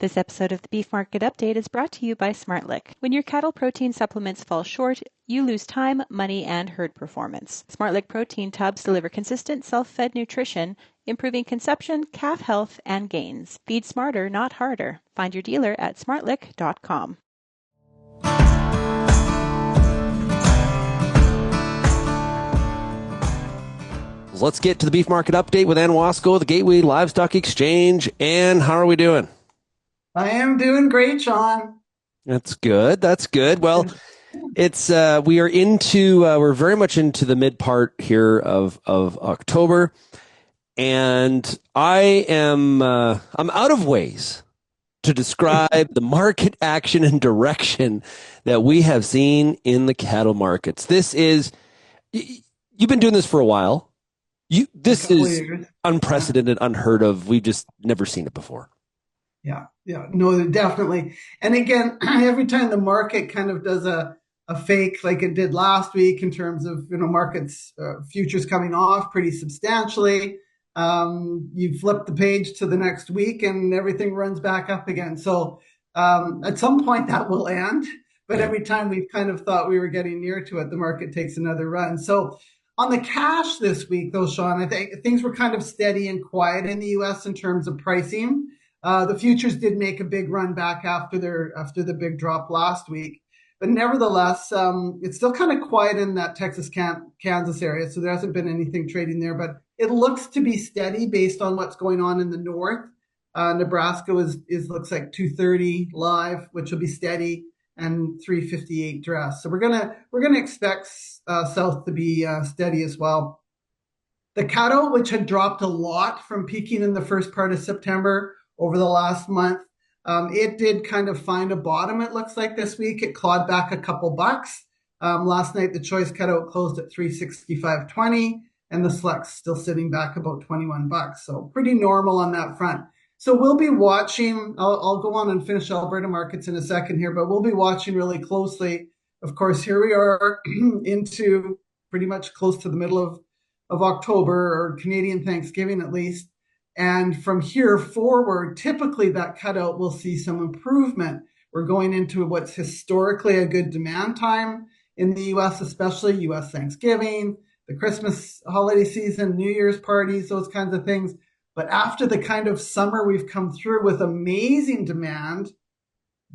This episode of the Beef Market Update is brought to you by SmartLick. When your cattle protein supplements fall short, you lose time, money, and herd performance. SmartLick protein tubs deliver consistent self-fed nutrition, improving conception, calf health, and gains. Feed smarter, not harder. Find your dealer at smartlick.com. Let's get to the Beef Market Update with Ann Wasko, the Gateway Livestock Exchange. Ann, how are we doing? I am doing great, Sean. That's good. That's good. Well, it's we're very much into the mid part here of October, and I'm out of ways to describe the market action and direction that we have seen in the cattle markets. You've been doing this for a while. This is unprecedented, unheard of. We've just never seen it before. Yeah, no, definitely. And again, every time the market kind of does a fake like it did last week in terms of, markets, futures coming off pretty substantially, you flip the page to the next week and everything runs back up again. So at some point that will end. But every time we've kind of thought we were getting near to it, the market takes another run. So on the cash this week, though, Sean, I think things were kind of steady and quiet in the U.S. in terms of pricing. The futures did make a big run back after the big drop last week. But nevertheless, it's still kind of quiet in that Texas, Kansas area. So there hasn't been anything trading there. But it looks to be steady based on what's going on in the north. Nebraska looks like 230 live, which will be steady, and 358 dress. So we're gonna expect south to be steady as well. The cattle, which had dropped a lot from peaking in the first part of September over the last month, it did kind of find a bottom, it looks like this week. It clawed back a couple bucks. Last night, the choice cutout closed at $365.20, and the select's still sitting back about 21 bucks. So pretty normal on that front. So we'll be watching. I'll go on and finish Alberta markets in a second here, but we'll be watching really closely. Of course, here we are into pretty much close to the middle of October, or Canadian Thanksgiving at least. And from here forward, typically that cutout will see some improvement. We're going into what's historically a good demand time in the U.S., especially U.S. Thanksgiving, the Christmas holiday season, New Year's parties, those kinds of things. But after the kind of summer we've come through with amazing demand,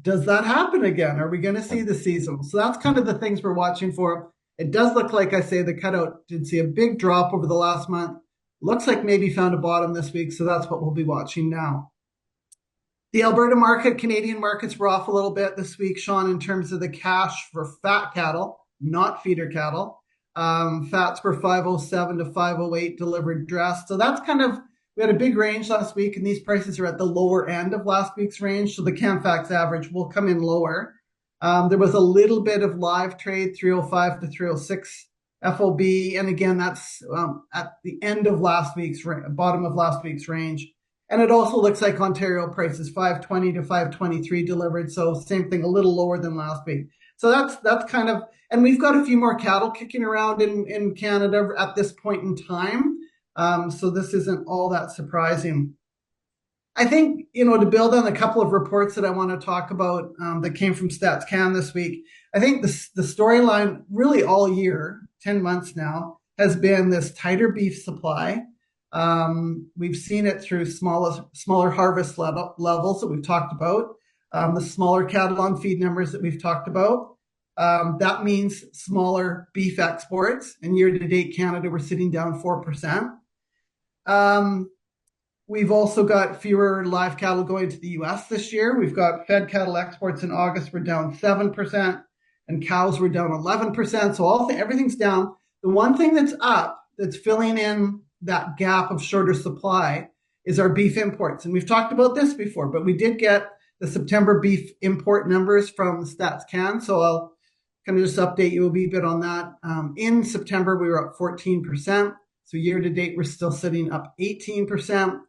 does that happen again? Are we going to see the seasonal? So that's kind of the things we're watching for. It does look like, I say, the cutout did see a big drop over the last month. Looks like maybe found a bottom this week, so that's what we'll be watching now. The Alberta market, Canadian markets were off a little bit this week, Sean, in terms of the cash for fat cattle, not feeder cattle. Fats were 507 to 508 delivered dress. So that's kind of, we had a big range last week, and these prices are at the lower end of last week's range. So the Canfax average will come in lower. There was a little bit of live trade, 305 to 306 FOB. And again, that's at the end of bottom of last week's range. And it also looks like Ontario prices 520 to 523 delivered. So same thing, a little lower than last week. So that's kind of, and we've got a few more cattle kicking around in Canada at this point in time. So this isn't all that surprising. I think, to build on a couple of reports that I want to talk about that came from StatsCan this week, I think the storyline really all year, 10 months now, has been this tighter beef supply. We've seen it through smaller harvest levels that we've talked about, the smaller cattle on feed numbers that we've talked about. That means smaller beef exports. And year-to-date Canada, we're sitting down 4%. We've also got fewer live cattle going to the U.S. this year. We've got fed cattle exports in August were down 7%, and cows were down 11%. So everything's down. The one thing that's up, that's filling in that gap of shorter supply, is our beef imports. And we've talked about this before, but we did get the September beef import numbers from StatsCan. So I'll kind of just update you a wee bit on that. In September, we were up 14%. So year to date, we're still sitting up 18%.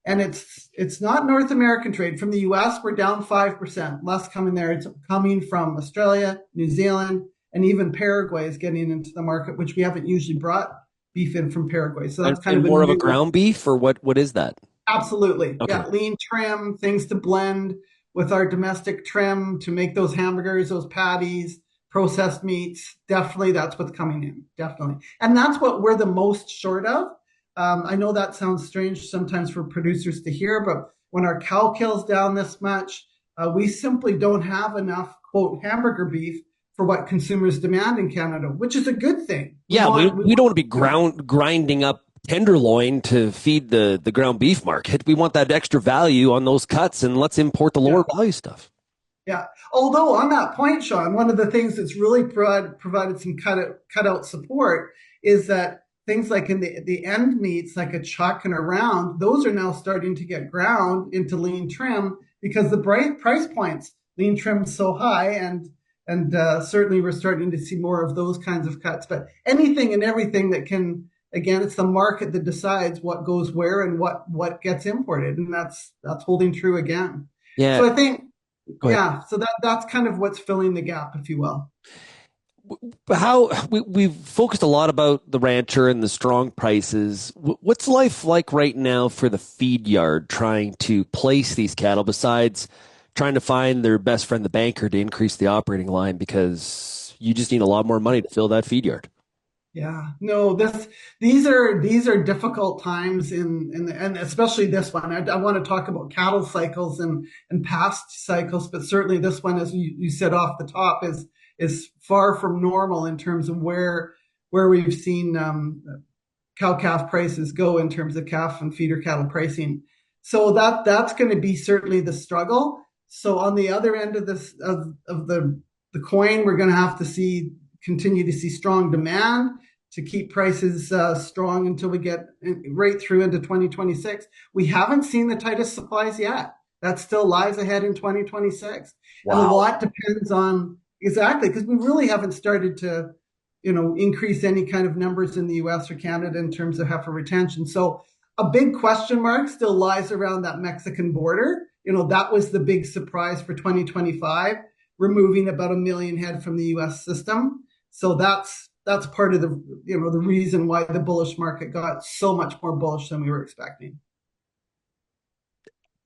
And it's not North American trade. From the U.S., we're down 5%. Less coming there. It's coming from Australia, New Zealand, and even Paraguay is getting into the market, which we haven't usually brought beef in from Paraguay. So that's kind of more of a ground beef, or what is that? Absolutely. Okay. Yeah. Lean trim, things to blend with our domestic trim to make those hamburgers, those patties, processed meats. Definitely that's what's coming in. Definitely. And that's what we're the most short of. I know that sounds strange sometimes for producers to hear, but when our cow kill's down this much, we simply don't have enough, quote, hamburger beef for what consumers demand in Canada, which is a good thing. We We don't want to be want grinding up tenderloin to feed the ground beef market. We want that extra value on those cuts, and let's import the lower value stuff. Yeah. Although on that point, Sean, one of the things that's really provided some cutout support is that things like in the end meats, like a chuck and a round, those are now starting to get ground into lean trim because the bright price points lean trim so high, and certainly we're starting to see more of those kinds of cuts. But anything and everything that can, again, it's the market that decides what goes where and what gets imported, and that's holding true again. Yeah. So I think. Yeah, so that's kind of what's filling the gap, if you will. How we've focused a lot about the rancher and the strong prices. What's life like right now for the feed yard trying to place these cattle besides trying to find their best friend, the banker, to increase the operating line because you just need a lot more money to fill that feed yard? Yeah, no, these are difficult times and especially this one. I want to talk about cattle cycles and past cycles, but certainly this one, as you said off the top, is far from normal in terms of where we've seen cow calf prices go in terms of calf and feeder cattle pricing. So that's going to be certainly the struggle. So on the other end of this of the coin, we're going to have to continue to see strong demand to keep prices strong until we get right through into 2026. We haven't seen the tightest supplies yet. That still lies ahead in 2026. Wow. And a lot depends on exactly because we really haven't started to, increase any kind of numbers in the US or Canada in terms of heifer retention. So a big question mark still lies around that Mexican border. That was the big surprise for 2025, removing about 1 million head from the US system. So that's part of the the reason why the bullish market got so much more bullish than we were expecting.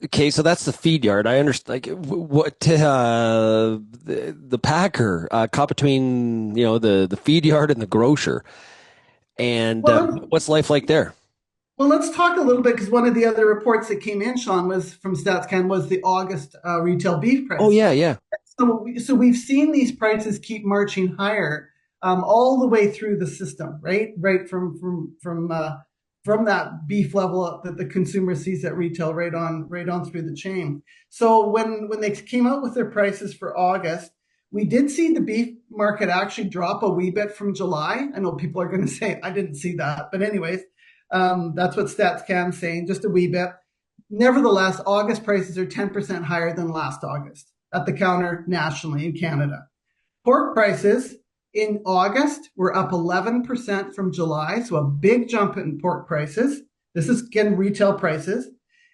Okay, so that's the feed yard. I understand. Like what the packer caught between the feed yard and the grocer, and what's life like there? Well, let's talk a little bit because one of the other reports that came in, Sean, was from StatsCan, was the August retail beef price. Oh yeah. So we've seen these prices keep marching higher all the way through the system, right from that beef level up that the consumer sees at retail, right on through the chain. So when they came out with their prices for August, we did see the beef market actually drop a wee bit from July. I know people are going to say I didn't see that, but anyways, that's what StatsCan's saying, just a wee bit. Nevertheless, August prices are 10% higher than last August at the counter nationally in Canada. Pork prices in August were up 11% from July, so a big jump in pork prices. This is, again, retail prices.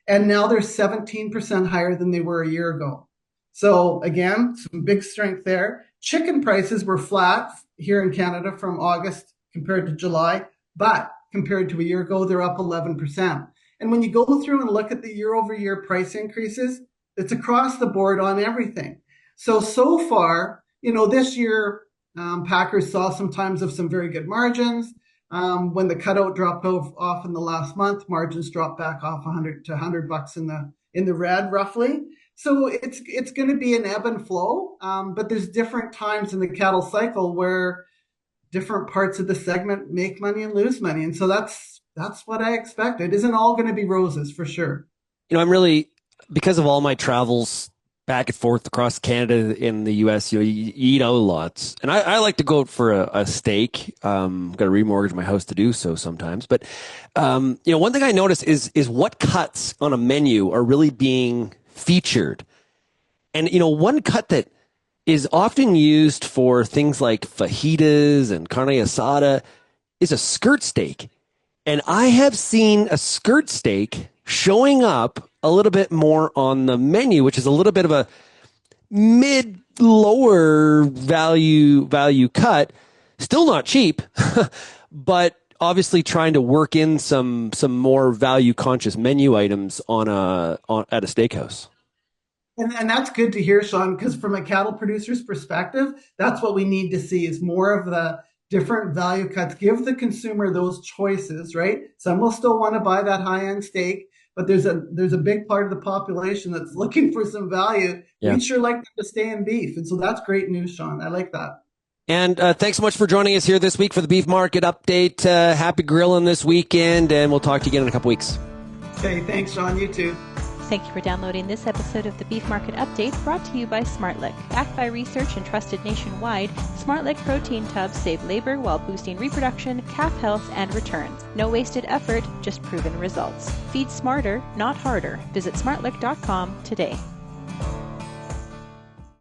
And now they're 17% higher than they were a year ago. So again, some big strength there. Chicken prices were flat here in Canada from August compared to July, but compared to a year ago, they're up 11%. And when you go through and look at the year-over-year price increases, it's across the board on everything. So far, this year, packers saw some times of some very good margins. When the cutout dropped off in the last month, margins dropped back off $100 to $100 in the red, roughly. So it's going to be an ebb and flow, but there's different times in the cattle cycle where different parts of the segment make money and lose money. And so that's what I expect. It isn't all going to be roses for sure. I'm really, because of all my travels back and forth across Canada and the US, you eat out lots. And I like to go out for a steak. Got to remortgage my house to do so sometimes. But, one thing I notice is what cuts on a menu are really being featured. And, one cut that is often used for things like fajitas and carne asada is a skirt steak. And I have seen a skirt steak showing up a little bit more on the menu, which is a little bit of a mid-lower value cut. Still not cheap, but obviously trying to work in some more value conscious menu items at a steakhouse. And that's good to hear, Sean, because from a cattle producer's perspective, that's what we need to see is more of the different value cuts. Give the consumer those choices, right? Some will still want to buy that high-end steak, but there's a big part of the population that's looking for some value. Yeah. We'd sure like them to stay in beef. And so that's great news, Sean. I like that. And thanks so much for joining us here this week for the Beef Market Update. Happy grilling this weekend, and we'll talk to you again in a couple weeks. Okay, thanks, Sean. You too. Thank you for downloading this episode of the Beef Market Update, brought to you by SmartLick. Backed by research and trusted nationwide, SmartLick protein tubs save labor while boosting reproduction, calf health, and returns. No wasted effort, just proven results. Feed smarter, not harder. Visit smartlick.com today.